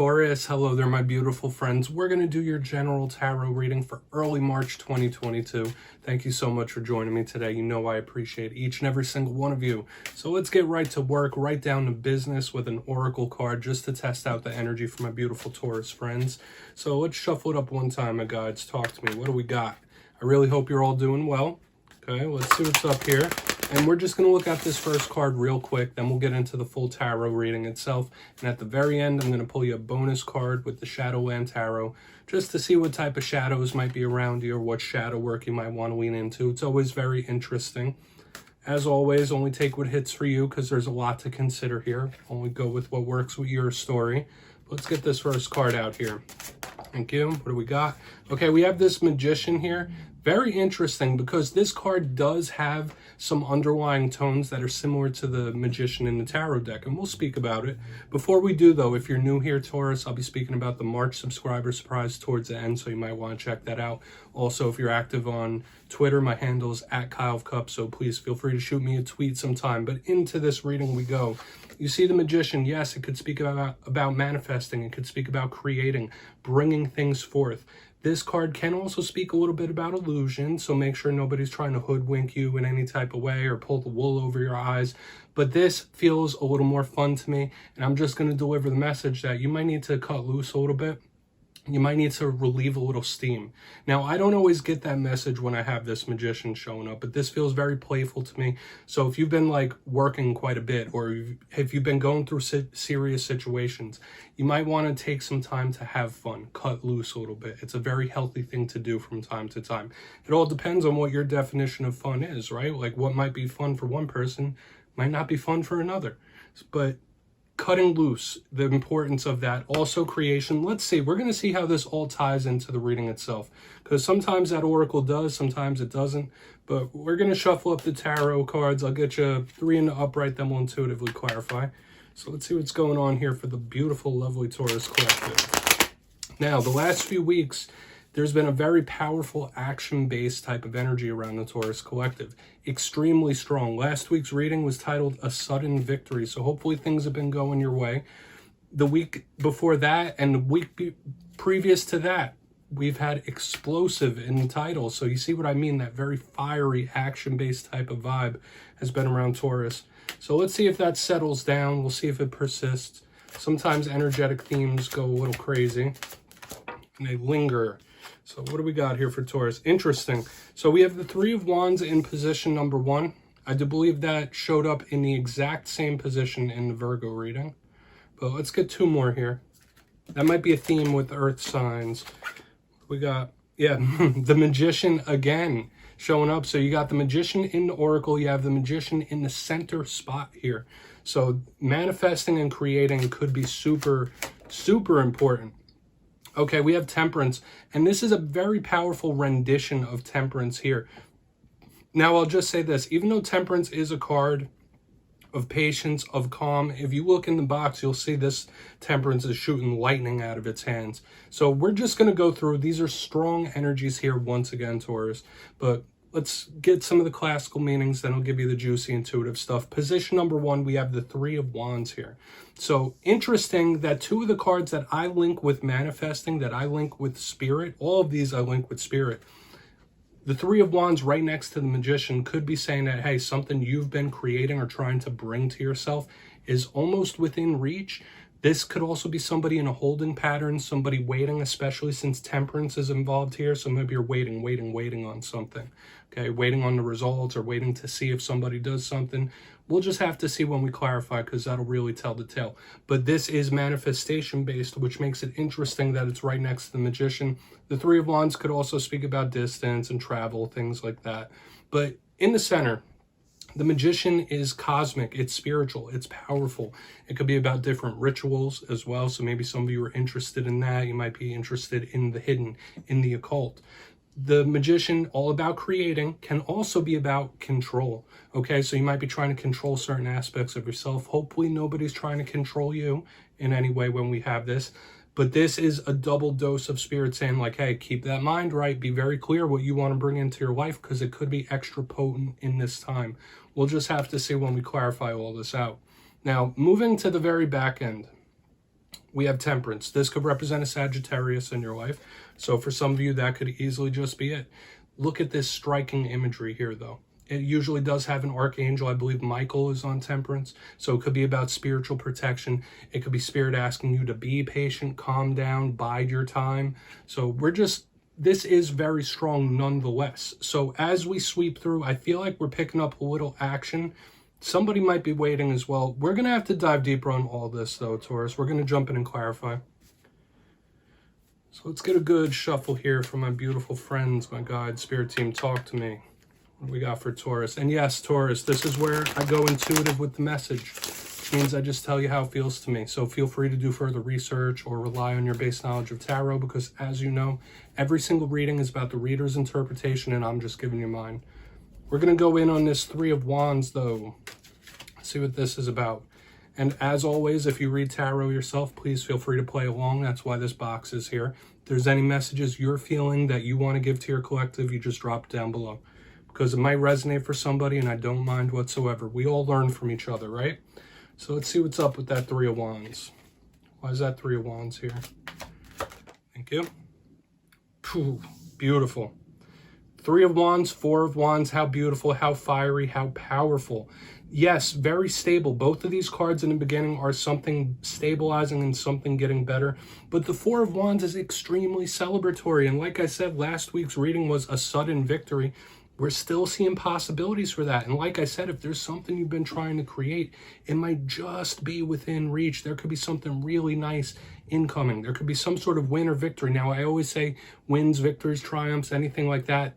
Taurus, hello there, my beautiful friends. We're going to do your general tarot reading for early March 2022. Thank you so much for joining me today. You know I appreciate each and every single one of you. So let's get right to work, right down to business with an oracle card just to test out the energy for my beautiful Taurus friends. So let's shuffle it up one time, my guides. Talk to me. What do we got? I really hope you're all doing well. Okay, let's see what's up here. And we're just going to look at this first card real quick, then we'll get into the full tarot reading itself. And at the very end, I'm going to pull you a bonus card with the Shadowland Tarot, just to see what type of shadows might be around you or what shadow work you might want to lean into. It's always very interesting. As always, only take what hits for you because there's a lot to consider here. Only go with what works with your story. Let's get this first card out here. Thank you. What do we got? Okay, we have this Magician here. Very interesting because this card does have some underlying tones that are similar to the Magician in the tarot deck, and we'll speak about it. Before we do, though, if you're new here, Taurus, I'll be speaking about the March subscriber surprise towards the end, so you might want to check that out. Also, if you're active on Twitter, my handle is @KyleofCup, so please feel free to shoot me a tweet sometime. But into this reading we go. You see the Magician, yes, it could speak about manifesting, it could speak about creating, bringing things forth. This card can also speak a little bit about illusion, so make sure nobody's trying to hoodwink you in any type of way or pull the wool over your eyes. But this feels a little more fun to me, and I'm just going to deliver the message that you might need to cut loose a little bit. You might need to relieve a little steam. Now, I don't always get that message when I have this Magician showing up, but this feels very playful to me. So if you've been like working quite a bit, or if you've been going through serious situations, you might want to take some time to have fun, cut loose a little bit. It's a very healthy thing to do from time to time. It all depends on what your definition of fun is, right? Like what might be fun for one person might not be fun for another. But cutting loose, the importance of that. Also creation. Let's see, we're going to see how this all ties into the reading itself, because sometimes that oracle does, sometimes it doesn't. But we're going to shuffle up the tarot cards. I'll get you 3 in the upright, then we'll intuitively clarify. So let's see what's going on here for the beautiful, lovely Taurus collective. Now, the last few weeks, there's been a very powerful action-based type of energy around the Taurus collective. Extremely strong. Last week's reading was titled A Sudden Victory, so hopefully things have been going your way. The week before that and the week previous to that, we've had explosive in the title. So you see what I mean? That very fiery, action-based type of vibe has been around Taurus. So let's see if that settles down. We'll see if it persists. Sometimes energetic themes go a little crazy and they linger. So what do we got here for Taurus? Interesting. So we have the 3 of Wands in position number 1. I do believe that showed up in the exact same position in the Virgo reading. But let's get 2 more here. That might be a theme with earth signs. We got, yeah, the Magician again showing up. So you got the Magician in the Oracle. You have the Magician in the center spot here. So manifesting and creating could be super, super important. Okay, we have Temperance, and this is a very powerful rendition of Temperance here. Now, I'll just say this. Even though Temperance is a card of patience, of calm, if you look in the box, you'll see this Temperance is shooting lightning out of its hands. So we're just going to go through. These are strong energies here once again, Taurus. But let's get some of the classical meanings, then I'll give you the juicy intuitive stuff. Position number 1, we have the 3 of Wands here. So interesting that 2 of the cards that I link with manifesting, that I link with spirit, all of these I link with spirit. The 3 of Wands right next to the Magician could be saying that, hey, something you've been creating or trying to bring to yourself is almost within reach. This could also be somebody in a holding pattern, somebody waiting, especially since Temperance is involved here. So maybe you're waiting on something, okay? Waiting on the results or waiting to see if somebody does something. We'll just have to see when we clarify because that'll really tell the tale. But this is manifestation based, which makes it interesting that it's right next to the Magician. The 3 of Wands could also speak about distance and travel, things like that. But in the center, the Magician is cosmic, it's spiritual, it's powerful. It could be about different rituals as well. So maybe some of you are interested in that. You might be interested in the hidden, in the occult. The Magician, all about creating, can also be about control. Okay, so you might be trying to control certain aspects of yourself. Hopefully nobody's trying to control you in any way when we have this. But this is a double dose of spirit saying like, hey, keep that mind right. Be very clear what you want to bring into your life because it could be extra potent in this time. We'll just have to see when we clarify all this out. Now, moving to the very back end. We have Temperance. This could represent a Sagittarius in your life. So for some of you, that could easily just be it. Look at this striking imagery here, though. It usually does have an archangel. I believe Michael is on Temperance. So it could be about spiritual protection. It could be spirit asking you to be patient, calm down, bide your time. So this is very strong nonetheless. So as we sweep through, I feel like we're picking up a little action. Somebody might be waiting as well. We're going to have to dive deeper on all this, though, Taurus. We're going to jump in and clarify. So let's get a good shuffle here from my beautiful friends, my guide, spirit team. Talk to me. What do we got for Taurus? And yes, Taurus, this is where I go intuitive with the message, which means I just tell you how it feels to me. So feel free to do further research or rely on your base knowledge of tarot, because as you know, every single reading is about the reader's interpretation, and I'm just giving you mine. We're going to go in on this Three of Wands, though. See what this is about. And as always, if you read tarot yourself, please feel free to play along. That's why this box is here. If there's any messages you're feeling that you want to give to your collective, you just drop it down below, because it might resonate for somebody, and I don't mind whatsoever. We all learn from each other, right? So let's see what's up with that Three of Wands. Why is that Three of Wands here? Thank you. Phew, beautiful. Three of Wands, Four of Wands, how beautiful, how fiery, how powerful. Yes, very stable. Both of these cards in the beginning are something stabilizing and something getting better. But the Four of Wands is extremely celebratory. And like I said, last week's reading was a sudden victory. We're still seeing possibilities for that. And like I said, if there's something you've been trying to create, it might just be within reach. There could be something really nice incoming. There could be some sort of win or victory. Now, I always say wins, victories, triumphs, anything like that.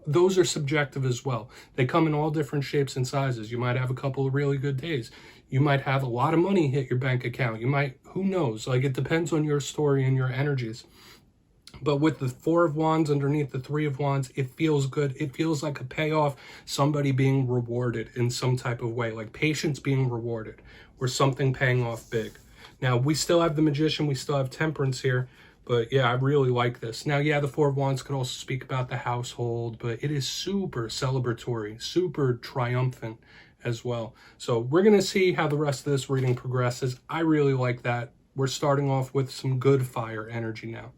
Those are subjective as well. They come in all different shapes and sizes. You might have a couple of really good days. You might have a lot of money hit your bank account. You might, who knows? Like, it depends on your story and your energies. But with the Four of Wands underneath the Three of Wands, it feels good. It feels like a payoff, somebody being rewarded in some type of way, like patience being rewarded or something paying off big. Now, we still have the Magician. We still have Temperance here. But yeah, I really like this. Now, yeah, the Four of Wands could also speak about the household, but it is super celebratory, super triumphant as well. So we're going to see how the rest of this reading progresses. I really like that. We're starting off with some good fire energy now.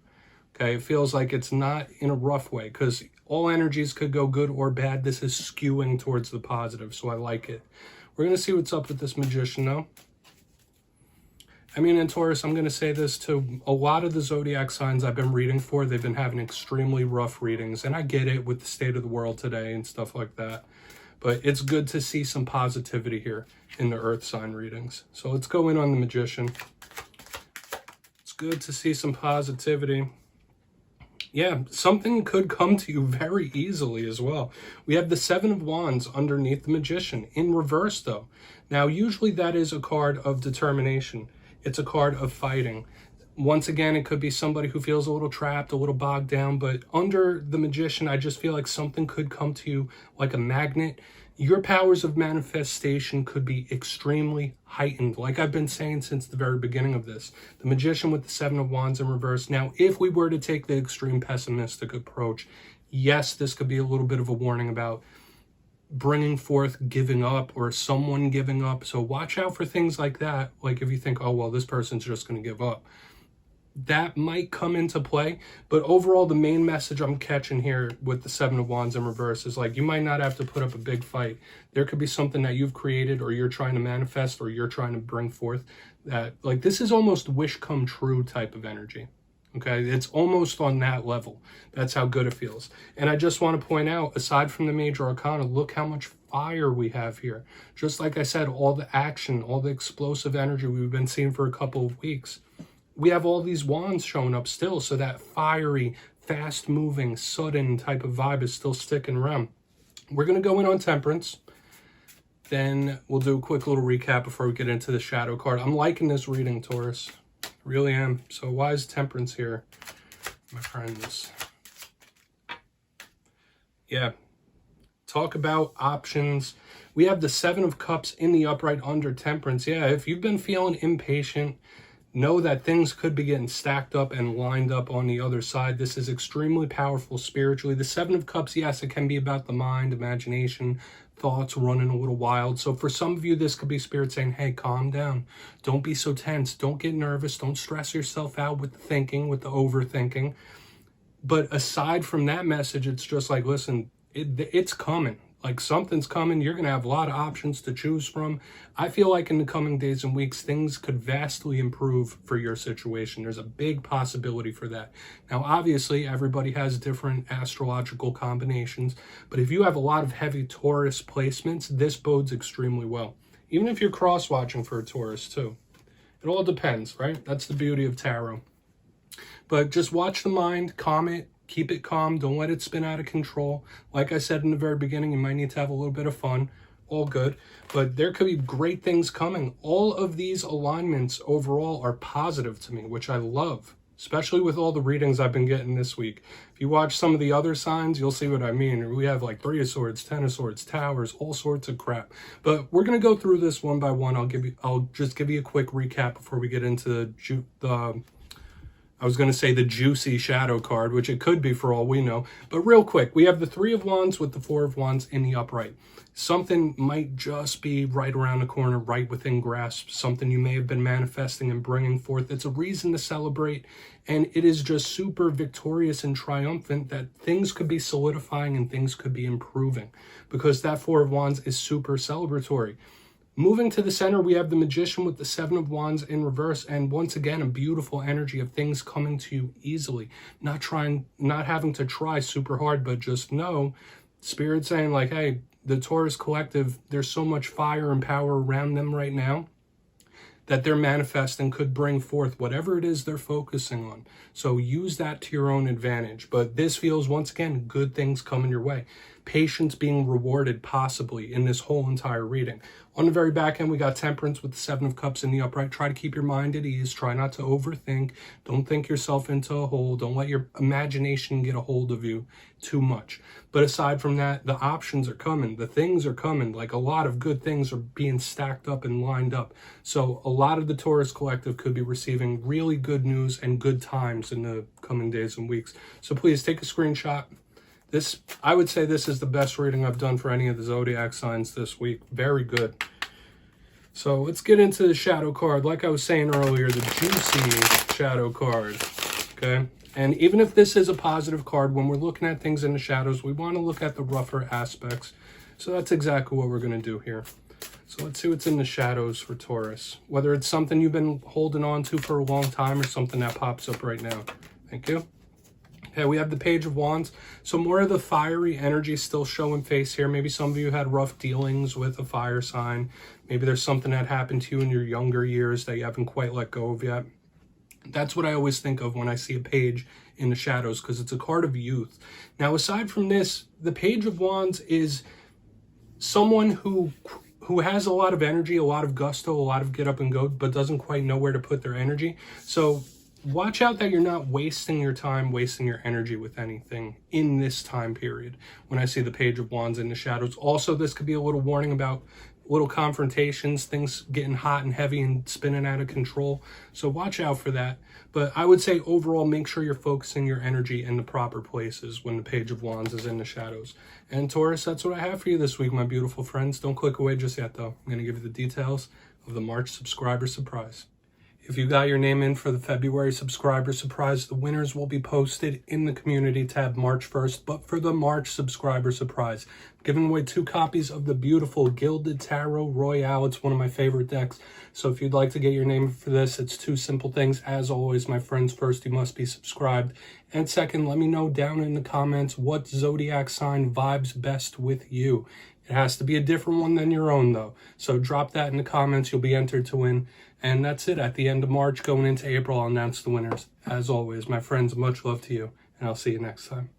Okay, it feels like it's not in a rough way, because all energies could go good or bad. This is skewing towards the positive, so I like it. We're going to see what's up with this Magician now. I mean, in Taurus, I'm going to say this to a lot of the zodiac signs I've been reading for. They've been having extremely rough readings, and I get it with the state of the world today and stuff like that. But it's good to see some positivity here in the earth sign readings. So let's go in on the Magician. It's good to see some positivity. Yeah, something could come to you very easily as well. We have the Seven of Wands underneath the Magician, in reverse though. Now, usually that is a card of determination. It's a card of fighting. Once again, it could be somebody who feels a little trapped, a little bogged down, but under the Magician, I just feel like something could come to you like a magnet. Your powers of manifestation could be extremely heightened, like I've been saying since the very beginning of this. The Magician with the Seven of Wands in reverse. Now, if we were to take the extreme pessimistic approach, yes, this could be a little bit of a warning about bringing forth giving up or someone giving up. So watch out for things like that. Like if you think, oh, well, this person's just going to give up. That might come into play. But overall, the main message I'm catching here with the Seven of Wands in reverse is like, you might not have to put up a big fight. There could be something that you've created or you're trying to manifest or you're trying to bring forth that, like, this is almost wish come true type of energy. Okay, it's almost on that level. That's how good it feels. And I just want to point out, aside from the major arcana, look how much fire we have here. Just like I said, all the action, all the explosive energy we've been seeing for a couple of weeks. We have all these wands showing up still, so that fiery, fast-moving, sudden type of vibe is still sticking around. We're going to go in on Temperance. Then we'll do a quick little recap before we get into the shadow card. I'm liking this reading, Taurus. Really am. So why is Temperance here, my friends? Yeah. Talk about options. We have the Seven of Cups in the upright under Temperance. Yeah, if you've been feeling impatient, know that things could be getting stacked up and lined up on the other side. This is extremely powerful spiritually. The Seven of Cups, yes, it can be about the mind, imagination, thoughts running a little wild. So for some of you, this could be Spirit saying, hey, calm down. Don't be so tense. Don't get nervous. Don't stress yourself out with the thinking, with the overthinking. But aside from that message, it's just like, listen, it's coming. Like, something's coming. You're going to have a lot of options to choose from. I feel like in the coming days and weeks, things could vastly improve for your situation. There's a big possibility for that. Now, obviously, everybody has different astrological combinations, but if you have a lot of heavy Taurus placements, this bodes extremely well. Even if you're cross-watching for a Taurus, too. It all depends, right? That's the beauty of tarot. But just watch the mind, calm it, keep it calm. Don't let it spin out of control. Like I said in the very beginning, you might need to have a little bit of fun. All good. But there could be great things coming. All of these alignments overall are positive to me, which I love, especially with all the readings I've been getting this week. If you watch some of the other signs, you'll see what I mean. We have like 3 of Swords, 10 of Swords, Towers, all sorts of crap. But we're going to go through this one by one. I'll just give you a quick recap before we get into I was going to say the juicy shadow card, which it could be for all we know. But real quick, we have the 3 of Wands with the 4 of Wands in the upright. Something might just be right around the corner, right within grasp. Something you may have been manifesting and bringing forth. It's a reason to celebrate. And it is just super victorious and triumphant that things could be solidifying and things could be improving. Because that 4 of Wands is super celebratory. Moving to the center, we have the Magician with the 7 of Wands in reverse. And once again, a beautiful energy of things coming to you easily. Not having to try super hard, but just know, Spirit saying like, hey, the Taurus collective, there's so much fire and power around them right now that they're manifesting could bring forth whatever it is they're focusing on. So use that to your own advantage. But this feels, once again, good things coming your way. Patience being rewarded possibly in this whole entire reading. On the very back end, we got Temperance with the 7 of Cups in the upright. Try to keep your mind at ease. Try not to overthink. Don't think yourself into a hole. Don't let your imagination get a hold of you too much. But aside from that, the options are coming. The things are coming. Like, a lot of good things are being stacked up and lined up. So a lot of the Taurus collective could be receiving really good news and good times in the coming days and weeks. So please take a screenshot. I would say this is the best reading I've done for any of the zodiac signs this week. Very good. So let's get into the shadow card. Like I was saying earlier, the juicy shadow card. Okay. And even if this is a positive card, when we're looking at things in the shadows, we want to look at the rougher aspects. So that's exactly what we're going to do here. So let's see what's in the shadows for Taurus. Whether it's something you've been holding on to for a long time or something that pops up right now. Thank you. Okay, we have the Page of Wands. So more of the fiery energy still showing face here. Maybe some of you had rough dealings with a fire sign. Maybe there's something that happened to you in your younger years that you haven't quite let go of yet. That's what I always think of when I see a page in the shadows, because it's a card of youth. Now, aside from this, the Page of Wands is someone who has a lot of energy, a lot of gusto, a lot of get up and go, but doesn't quite know where to put their energy. So watch out that you're not wasting your time, wasting your energy with anything in this time period when I see the Page of Wands in the shadows. Also, this could be a little warning about little confrontations, things getting hot and heavy and spinning out of control. So watch out for that. But I would say overall, make sure you're focusing your energy in the proper places when the Page of Wands is in the shadows. And Taurus, that's what I have for you this week, my beautiful friends. Don't click away just yet, though. I'm going to give you the details of the March subscriber surprise. If you got your name in for the February subscriber surprise, the winners will be posted in the community tab March 1st. But for the March subscriber surprise, I'm giving away 2 copies of the beautiful Gilded Tarot Royale. It's one of my favorite decks. So if you'd like to get your name for this, it's 2 simple things. As always, my friends, first, you must be subscribed. And second, let me know down in the comments what zodiac sign vibes best with you. It has to be a different one than your own, though. So drop that in the comments. You'll be entered to win. And that's it. At the end of March, going into April, I'll announce the winners. As always, my friends, much love to you, and I'll see you next time.